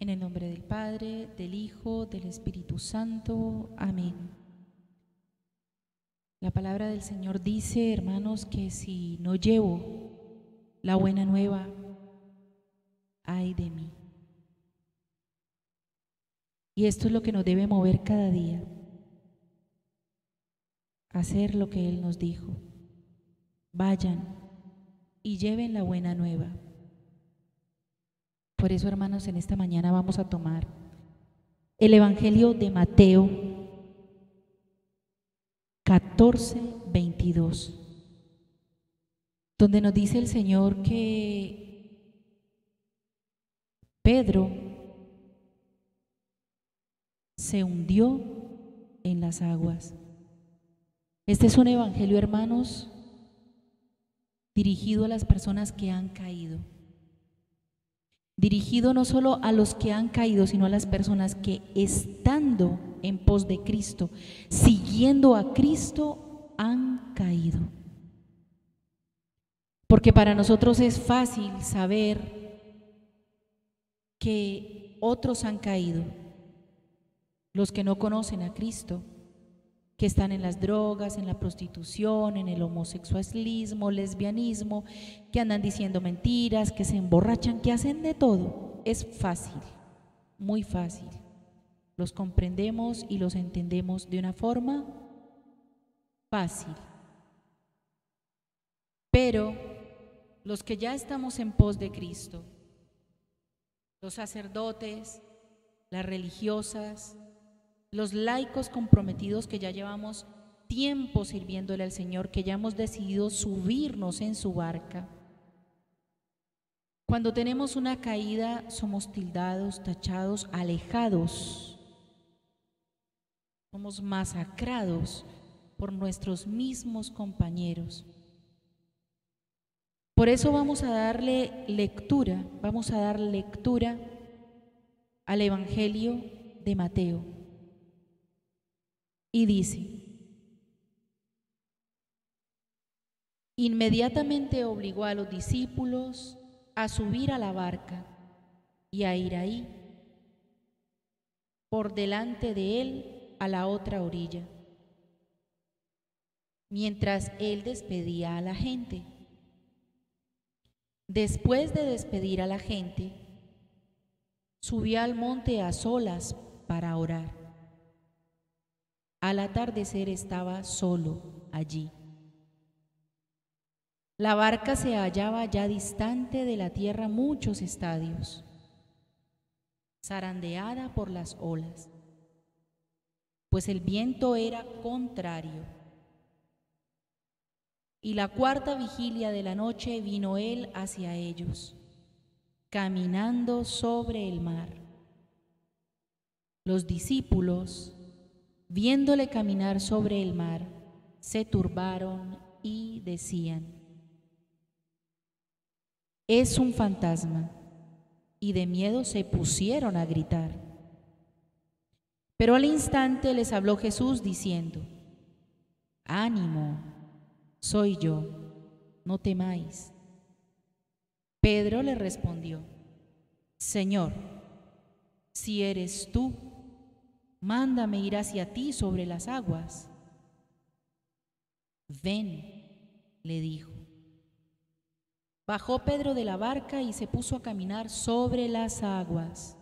En el nombre del Padre, del Hijo, del Espíritu Santo. Amén. La palabra del Señor dice, hermanos, que si no llevo la buena nueva, ay de mí. Y esto es lo que nos debe mover cada día, hacer lo que Él nos dijo. Vayan y lleven la buena nueva. Por eso, hermanos, en esta mañana vamos a tomar el Evangelio de Mateo 14:22, donde nos dice el Señor que Pedro se hundió en las aguas. Este es un evangelio, hermanos, dirigido a las personas que han caído. Dirigido no solo a los que han caído, sino a las personas que, estando en pos de Cristo, siguiendo a Cristo, han caído. Porque para nosotros es fácil saber que otros han caído, los que no conocen a Cristo, que están en las drogas, en la prostitución, en el homosexualismo, lesbianismo, que andan diciendo mentiras, que se emborrachan, que hacen de todo. Es fácil, muy fácil. Los comprendemos y los entendemos de una forma fácil. Pero los que ya estamos en pos de Cristo, los sacerdotes, las religiosas, los laicos comprometidos que ya llevamos tiempo sirviéndole al Señor, que ya hemos decidido subirnos en su barca. Cuando tenemos una caída, somos tildados, tachados, alejados. Somos masacrados por nuestros mismos compañeros. Por eso vamos a dar lectura al Evangelio de Mateo. Y dice, inmediatamente obligó a los discípulos a subir a la barca y a ir ahí, por delante de él, a la otra orilla, mientras él despedía a la gente. Después de despedir a la gente, subió al monte a solas para orar. Al atardecer estaba solo allí. La barca se hallaba ya distante de la tierra muchos estadios, zarandeada por las olas, pues el viento era contrario. Y la cuarta vigilia de la noche vino él hacia ellos, caminando sobre el mar. Los discípulos, viéndole caminar sobre el mar, se turbaron y decían, es un fantasma, y de miedo se pusieron a gritar. Pero al instante les habló Jesús diciendo, ánimo, soy yo, no temáis. Pedro le respondió, Señor, si eres tú, mándame ir hacia ti sobre las aguas. Ven, le dijo. Bajó Pedro de la barca y se puso a caminar sobre las aguas,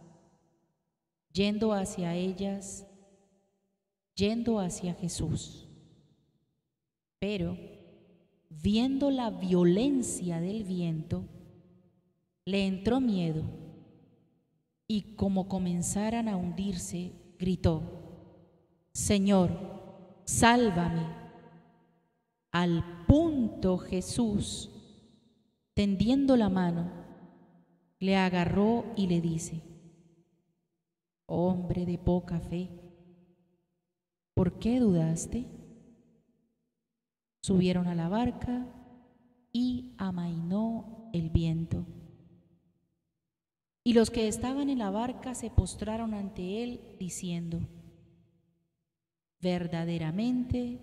yendo hacia ellas, yendo hacia Jesús. Pero, viendo la violencia del viento, le entró miedo y como comenzaran a hundirse, gritó, Señor, sálvame. Al punto Jesús, tendiendo la mano, le agarró y le dice, hombre de poca fe, ¿por qué dudaste? Subieron a la barca y amainó el viento. Y los que estaban en la barca se postraron ante él, diciendo, verdaderamente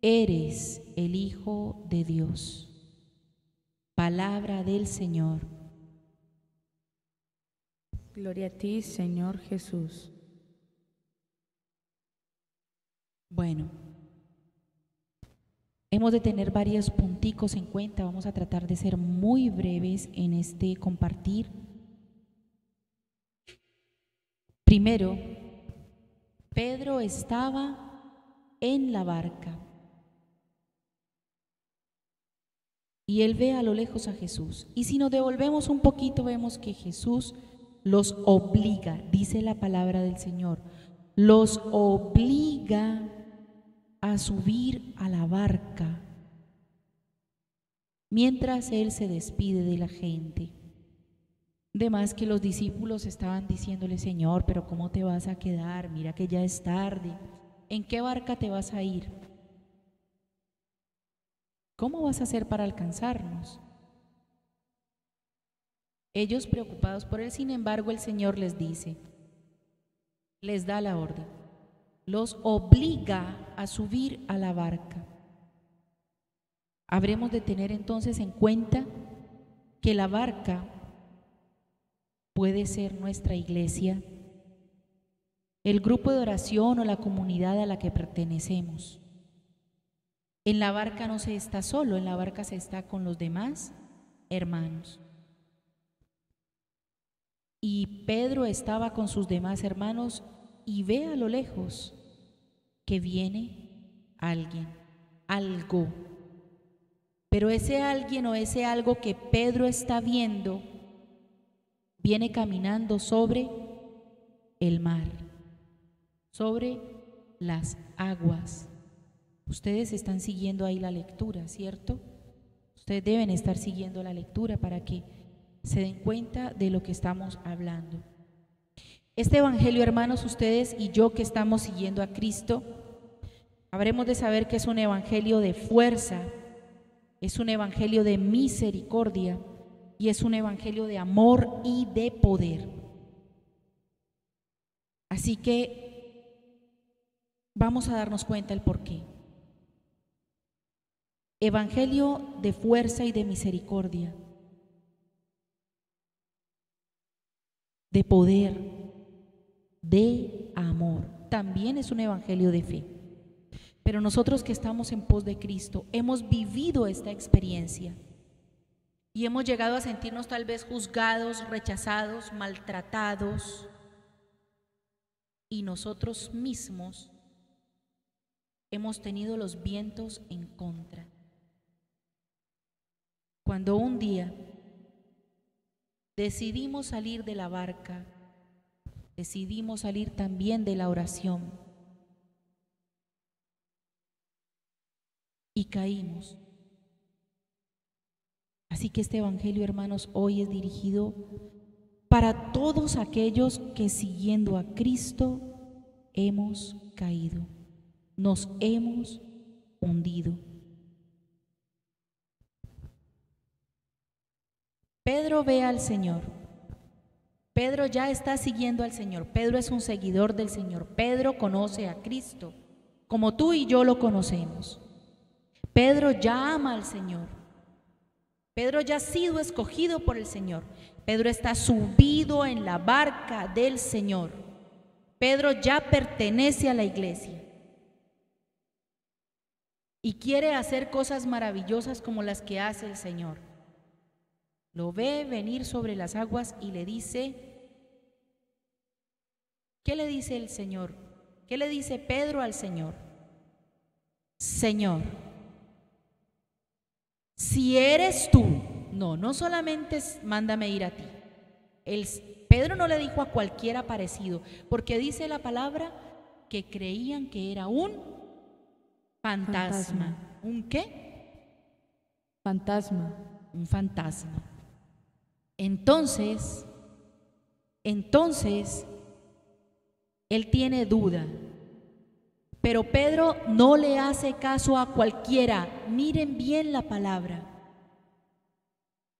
eres el Hijo de Dios. Palabra del Señor. Gloria a ti, Señor Jesús. Bueno, hemos de tener varios punticos en cuenta. Vamos a tratar de ser muy breves en este compartir. Primero, Pedro estaba en la barca y él ve a lo lejos a Jesús. Y si nos devolvemos un poquito, vemos que Jesús los obliga, dice la palabra del Señor, los obliga a subir a la barca mientras él se despide de la gente. De más que los discípulos estaban diciéndole: Señor, pero ¿cómo te vas a quedar? Mira que ya es tarde. ¿En qué barca te vas a ir? ¿Cómo vas a hacer para alcanzarnos? Ellos preocupados por él, sin embargo, el Señor les dice, les da la orden, los obliga a subir a la barca. Habremos de tener entonces en cuenta que la barca puede ser nuestra iglesia, el grupo de oración o la comunidad a la que pertenecemos. En la barca no se está solo, en la barca se está con los demás hermanos. Y Pedro estaba con sus demás hermanos y ve a lo lejos que viene alguien, algo. Pero ese alguien o ese algo que Pedro está viendo viene caminando sobre el mar, sobre las aguas. Ustedes están siguiendo ahí la lectura, ¿cierto? Ustedes deben estar siguiendo la lectura para que se den cuenta de lo que estamos hablando. Este evangelio, hermanos, ustedes y yo que estamos siguiendo a Cristo, habremos de saber que es un evangelio de fuerza, es un evangelio de misericordia y es un evangelio de amor y de poder. Así que vamos a darnos cuenta el porqué. Evangelio de fuerza y de misericordia, de poder, de amor. También es un evangelio de fe. Pero nosotros que estamos en pos de Cristo hemos vivido esta experiencia y hemos llegado a sentirnos tal vez juzgados, rechazados, maltratados, y nosotros mismos hemos tenido los vientos en contra. Cuando un día decidimos salir de la barca, decidimos salir también de la oración y caímos. Así que este evangelio, hermanos, hoy es dirigido para todos aquellos que siguiendo a Cristo hemos caído, nos hemos hundido. Pedro ve al Señor. Pedro ya está siguiendo al Señor. Pedro es un seguidor del Señor. Pedro conoce a Cristo como tú y yo lo conocemos. Pedro ya ama al Señor. Pedro ya ha sido escogido por el Señor. Pedro está subido en la barca del Señor. Pedro ya pertenece a la iglesia y quiere hacer cosas maravillosas como las que hace el Señor. Lo ve venir sobre las aguas y le dice, ¿qué le dice el Señor? ¿Qué le dice Pedro al Señor? Señor, si eres tú, no solamente mándame ir a ti. Pedro no le dijo a cualquier aparecido, porque dice la palabra que creían que era un fantasma. ¿Un qué? Fantasma. Un fantasma. Entonces, él tiene duda, pero Pedro no le hace caso a cualquiera. Miren bien la palabra.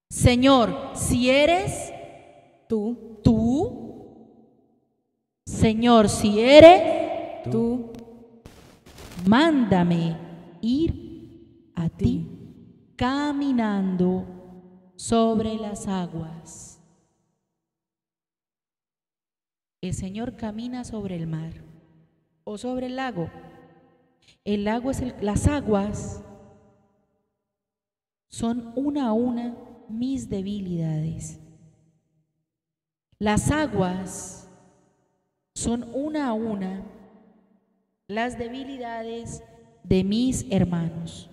Señor, si eres tú, Señor, si eres tú, mándame ir a ti caminando sobre las aguas. El Señor camina sobre el mar o sobre el lago. El lago es las aguas son una a una mis debilidades. Las aguas son una a una las debilidades de mis hermanos.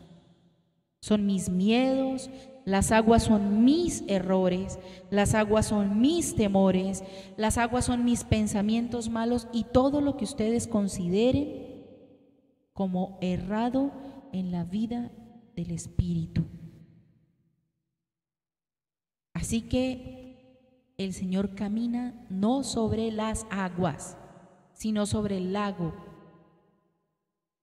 Son mis miedos, las aguas son mis errores, las aguas son mis temores, las aguas son mis pensamientos malos y todo lo que ustedes consideren como errado en la vida del Espíritu. Así que el Señor camina no sobre las aguas, sino sobre el lago,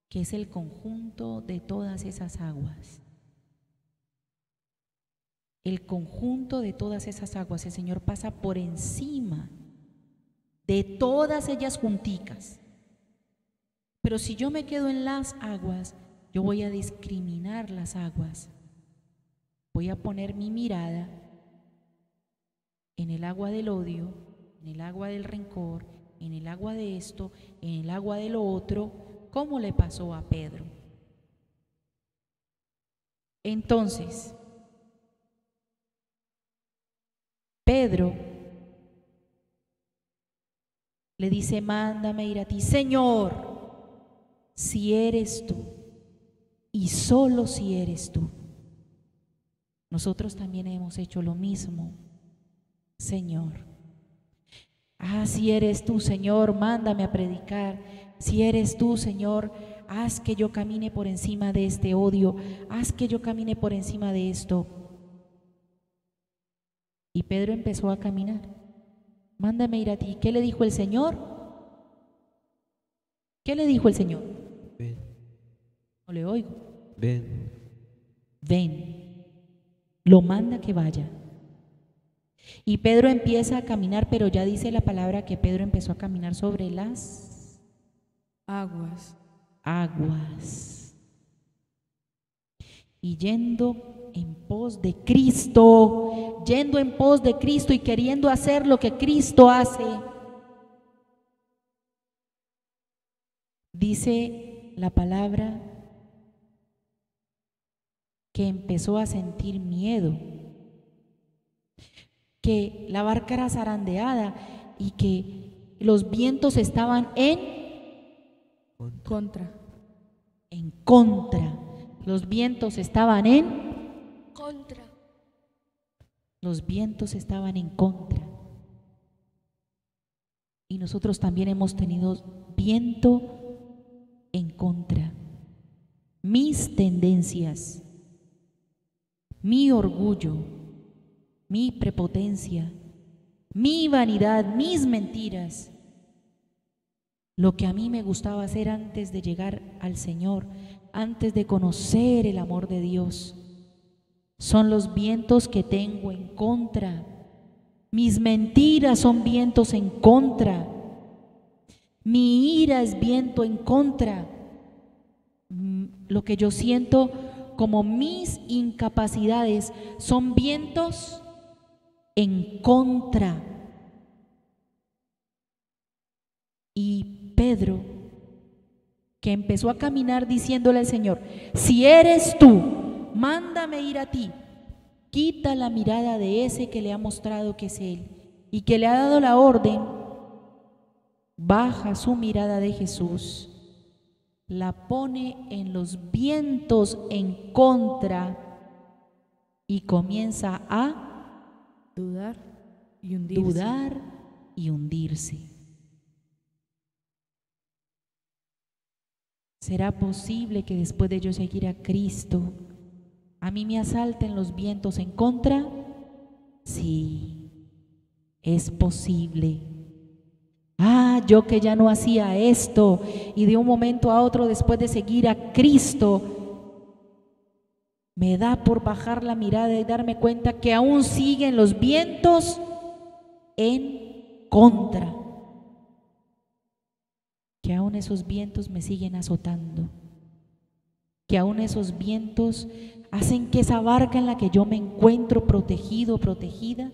que es el conjunto de todas esas aguas. El conjunto de todas esas aguas, el Señor pasa por encima de todas ellas junticas. Pero si yo me quedo en las aguas, yo voy a discriminar las aguas. Voy a poner mi mirada en el agua del odio, en el agua del rencor, en el agua de esto, en el agua de lo otro, como le pasó a Pedro. Entonces, Pedro le dice: mándame ir a ti, Señor, si eres tú, y solo si eres tú. Nosotros también hemos hecho lo mismo, Señor. Si eres tú, Señor, mándame a predicar. Si eres tú, Señor, haz que yo camine por encima de este odio, haz que yo camine por encima de esto. Y Pedro empezó a caminar. Mándame ir a ti. ¿Qué le dijo el Señor? ¿Qué le dijo el Señor? Ven. No le oigo. Ven. Ven. Lo manda que vaya. Y Pedro empieza a caminar, pero ya dice la palabra que Pedro empezó a caminar sobre las aguas. Y yendo en pos de Cristo, y queriendo hacer lo que Cristo hace. Dice la palabra que empezó a sentir miedo, que la barca era zarandeada y que los vientos estaban en contra. Los vientos estaban en contra. Los vientos estaban en contra. Y nosotros también hemos tenido viento en contra. Mis tendencias, mi orgullo, mi prepotencia, mi vanidad, mis mentiras, lo que a mí me gustaba hacer antes de llegar al Señor, antes de conocer el amor de Dios, son los vientos que tengo en contra. Mis mentiras son vientos en contra. Mi ira es viento en contra. Lo que yo siento como mis incapacidades son vientos en contra. Y Pedro, que empezó a caminar diciéndole al Señor: si eres tú, mándame ir a ti. Quita la mirada de ese que le ha mostrado que es Él y que le ha dado la orden. Baja su mirada de Jesús, la pone en los vientos en contra y comienza a dudar y hundirse. ¿Será posible que después de yo seguir a Cristo, a mí me asalten los vientos en contra? Sí, es posible. Yo que ya no hacía esto y de un momento a otro después de seguir a Cristo, me da por bajar la mirada y darme cuenta que aún siguen los vientos en contra. Que aún esos vientos me siguen azotando, que aún esos vientos hacen que esa barca en la que yo me encuentro protegido, protegida,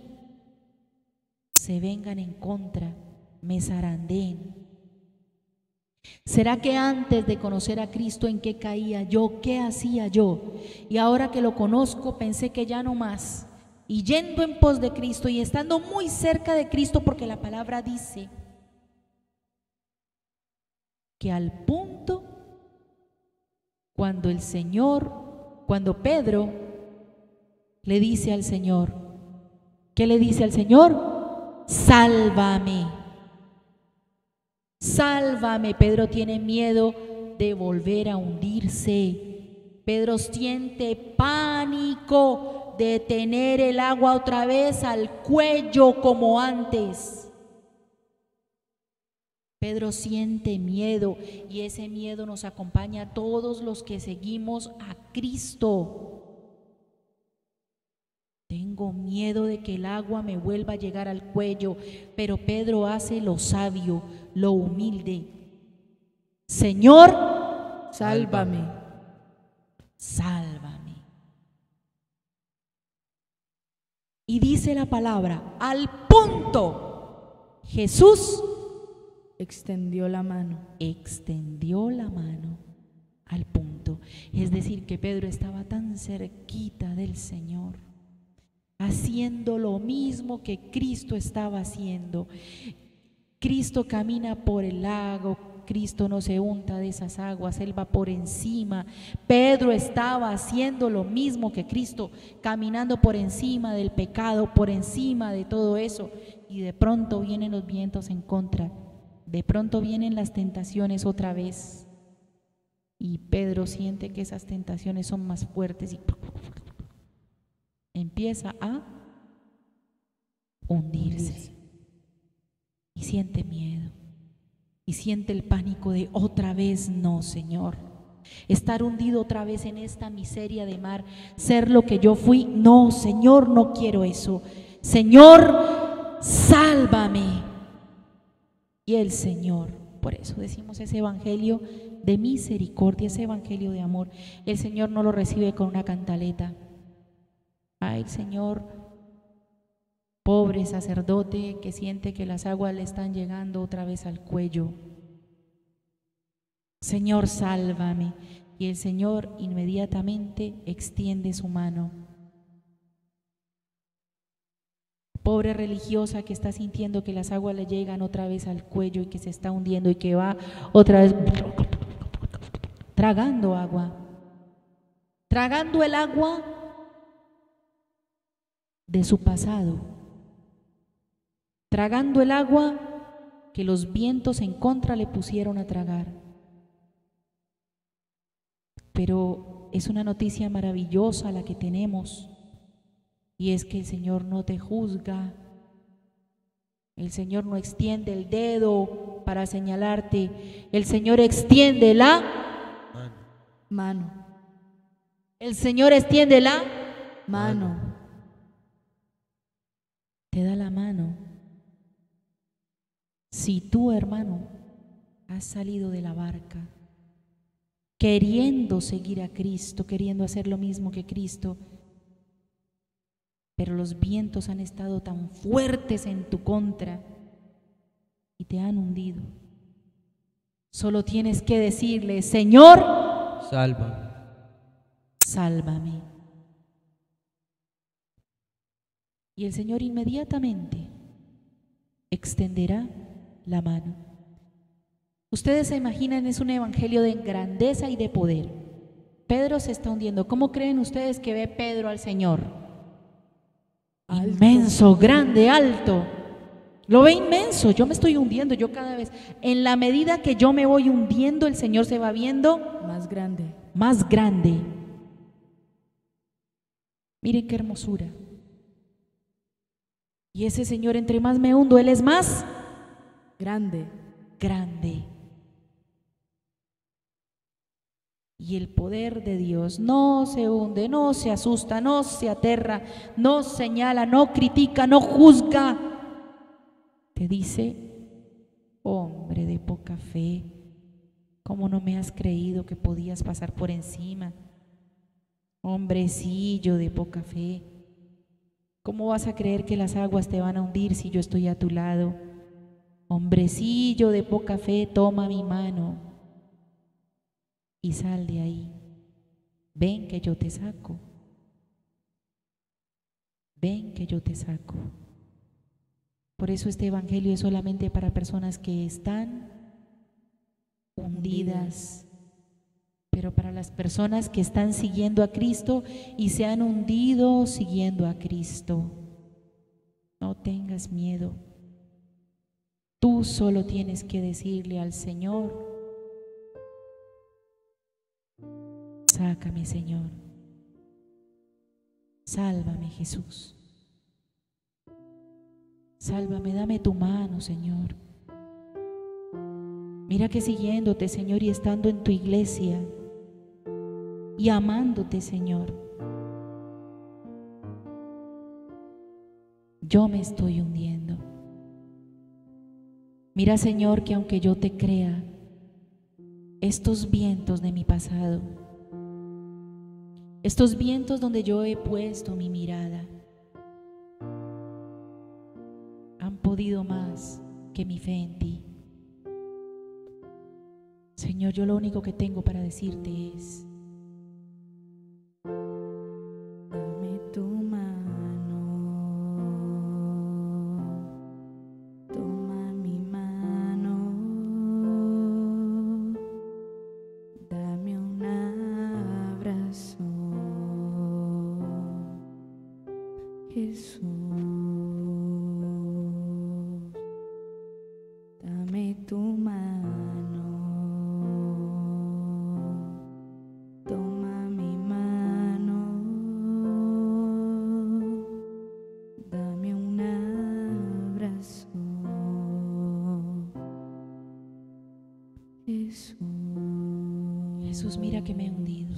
se vengan en contra me zarandeen. ¿Será que antes de conocer a Cristo en qué caía yo? ¿Qué hacía yo? Y ahora que lo conozco pensé que ya no más. Y yendo en pos de Cristo y estando muy cerca de Cristo, porque la palabra dice que al punto cuando Pedro le dice al Señor, ¿qué le dice al Señor? Sálvame, sálvame. Pedro tiene miedo de volver a hundirse. Pedro siente pánico de tener el agua otra vez al cuello como antes. Pedro siente miedo y ese miedo nos acompaña a todos los que seguimos a Cristo. Tengo miedo de que el agua me vuelva a llegar al cuello, pero Pedro hace lo sabio, lo humilde. Señor, Sálvame. sálvame. Y dice la palabra, al punto, Jesús Extendió la mano. extendió la mano al punto. Es decir, que Pedro estaba tan cerquita del Señor, haciendo lo mismo que Cristo estaba haciendo. Cristo camina por el lago, Cristo no se unta de esas aguas, Él va por encima. Pedro estaba haciendo lo mismo que Cristo, caminando por encima del pecado, por encima de todo eso. Y de pronto vienen los vientos en contra. De pronto vienen las tentaciones otra vez y Pedro siente que esas tentaciones son más fuertes y empieza a hundirse y siente miedo y siente el pánico de otra vez no, Señor, estar hundido otra vez en esta miseria de mar, ser lo que yo fui, no, Señor, no quiero eso. Señor, sálvame. Y el Señor, por eso decimos ese evangelio de misericordia, ese evangelio de amor, el Señor no lo recibe con una cantaleta. Ay, Señor, pobre sacerdote que siente que las aguas le están llegando otra vez al cuello. Señor, sálvame. Y el Señor inmediatamente extiende su mano. Pobre religiosa que está sintiendo que las aguas le llegan otra vez al cuello y que se está hundiendo y que va otra vez tragando agua, tragando el agua de su pasado, tragando el agua que los vientos en contra le pusieron a tragar. Pero es una noticia maravillosa la que tenemos. Y es que el Señor no te juzga, el Señor no extiende el dedo para señalarte, el Señor extiende la Mano. el Señor extiende la Mano. te da la mano. Si tú, hermano, has salido de la barca, queriendo seguir a Cristo, queriendo hacer lo mismo que Cristo, pero los vientos han estado tan fuertes en tu contra y te han hundido. Solo tienes que decirle, Señor, Sálvame. sálvame. Y el Señor inmediatamente extenderá la mano. Ustedes se imaginan, es un evangelio de grandeza y de poder. Pedro se está hundiendo. ¿Cómo creen ustedes que ve Pedro al Señor? Alto. Inmenso, grande, alto. Lo ve inmenso. Yo me estoy hundiendo. Yo cada vez, en la medida que yo me voy hundiendo, el Señor se va viendo Más grande. más grande. Miren qué hermosura. Y ese Señor, entre más me hundo, Él es más Grande. grande. Y el poder de Dios no se hunde, no se asusta, no se aterra, no señala, no critica, no juzga. Te dice, hombre de poca fe, ¿cómo no me has creído que podías pasar por encima? Hombrecillo de poca fe, ¿cómo vas a creer que las aguas te van a hundir si yo estoy a tu lado? Hombrecillo de poca fe, toma mi mano y sal de ahí. Ven que yo te saco. Ven que yo te saco. Por eso este evangelio es solamente para personas que están hundidas, pero para las personas que están siguiendo a Cristo y se han hundido siguiendo a Cristo. No tengas miedo. Tú solo tienes que decirle al Señor: sácame, Señor. Sálvame, Jesús. Sálvame, dame tu mano, Señor. Mira que siguiéndote, Señor, y estando en tu iglesia y amándote, Señor, yo me estoy hundiendo. Mira, Señor, que aunque yo te crea, estos vientos de mi pasado, estos vientos donde yo he puesto mi mirada, han podido más que mi fe en ti. Señor, yo lo único que tengo para decirte es: dame tu mano, toma mi mano, dame un abrazo, Jesús. Dame tu mano, toma mi mano, dame un abrazo, Jesús. Jesús, mira que me he hundido.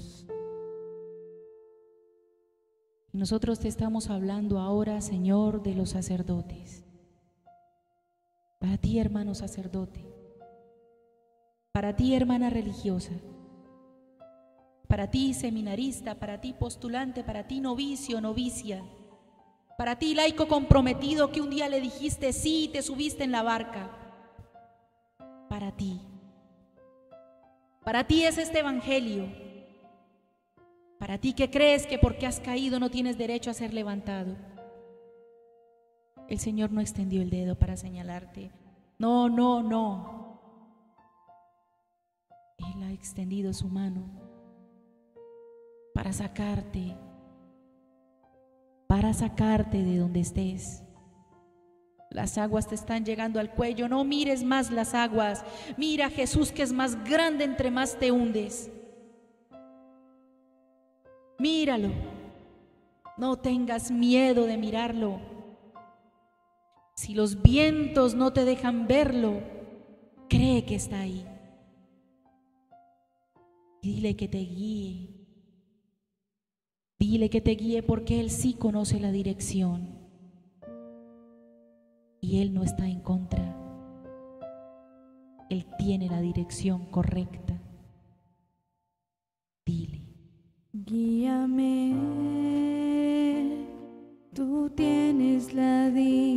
Y nosotros te estamos hablando ahora, Señor, de los sacerdotes. Para ti, hermano sacerdote, para ti, hermana religiosa, para ti, seminarista, para ti, postulante, para ti, novicio, novicia, para ti, laico comprometido que un día le dijiste sí y te subiste en la barca. Para ti es este evangelio. Para ti que crees que porque has caído no tienes derecho a ser levantado. El Señor no extendió el dedo para señalarte. No, no, no. Él ha extendido su mano para sacarte de donde estés. Las aguas te están llegando al cuello. No mires más las aguas. Mira a Jesús, que es más grande entre más te hundes. Míralo. No tengas miedo de mirarlo. Si los vientos no te dejan verlo, cree que está ahí. Y dile que te guíe. Dile que te guíe, porque Él sí conoce la dirección. Y Él no está en contra. Él tiene la dirección correcta. Dile: Guíame, tú tienes la dirección.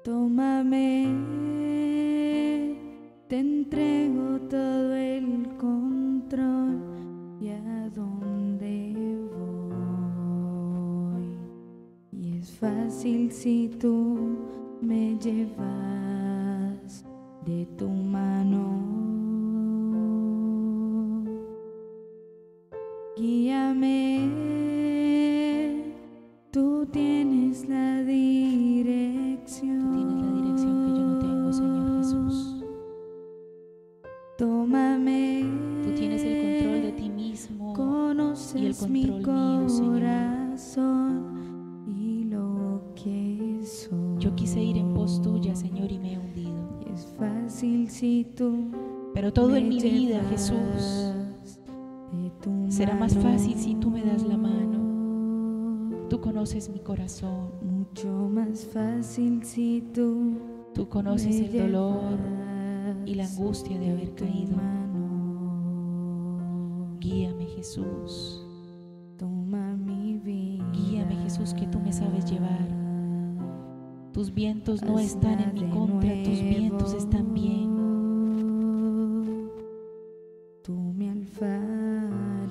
Tómame, te entrego todo el control y a dónde voy. Y es fácil si tú me llevas de tu mano. Guíame, tú tienes la dirección. tú tienes la dirección que yo no tengo, Señor Jesús. Tómame, Tú tienes el control de ti mismo conoces y el control mi mío, Señor. corazón y lo que soy. Yo quise ir en pos tuya, Señor, y me he hundido. Y es fácil si tú Pero todo me en mi vida, llevas Jesús, de tu será más mano. fácil si tú me das la mano. Tú conoces mi corazón. Mucho más fácil si tú Tú conoces me el dolor llevas y la angustia de haber tu caído. mano. Guíame, Jesús. Toma mi vida. Guíame, Jesús. Jesús, que tú me sabes llevar. Tus vientos no están en mi contra, tus vientos están bien. Tú mi alfarero,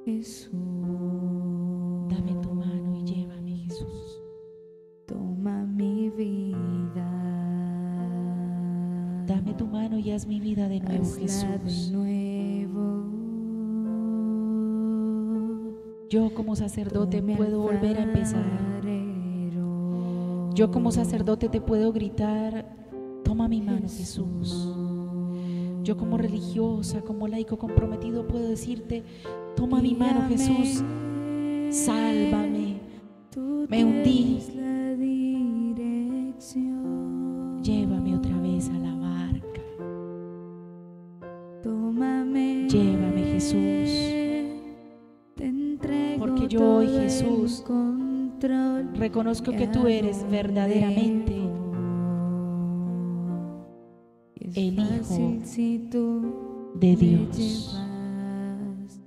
Jesús. Dame tu mano y llévame, Jesús. Toma mi vida. Dame tu mano y haz mi vida de nuevo, Hazla Jesús. de nuevo. Yo como sacerdote Tú mi puedo volver a empezar. alfarero, Yo como sacerdote te puedo gritar: toma mi mano, Jesús. Yo como religiosa, como laico comprometido puedo decirte: toma mi mano, Jesús. Sálvame. Tú Me hundí. tienes la dirección. Llévame otra vez a la barca. Tómame. Llévame, Jesús. Te entrego Porque yo todo hoy, el Jesús, control. reconozco que tú eres verdaderamente el Hijo si tú de me Dios. llevas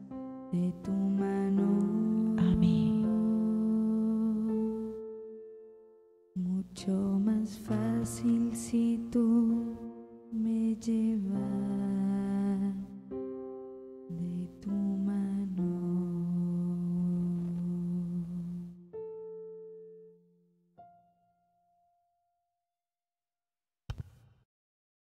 de tu mano. Amén. Mucho más fácil si tú me llevas de tu mano.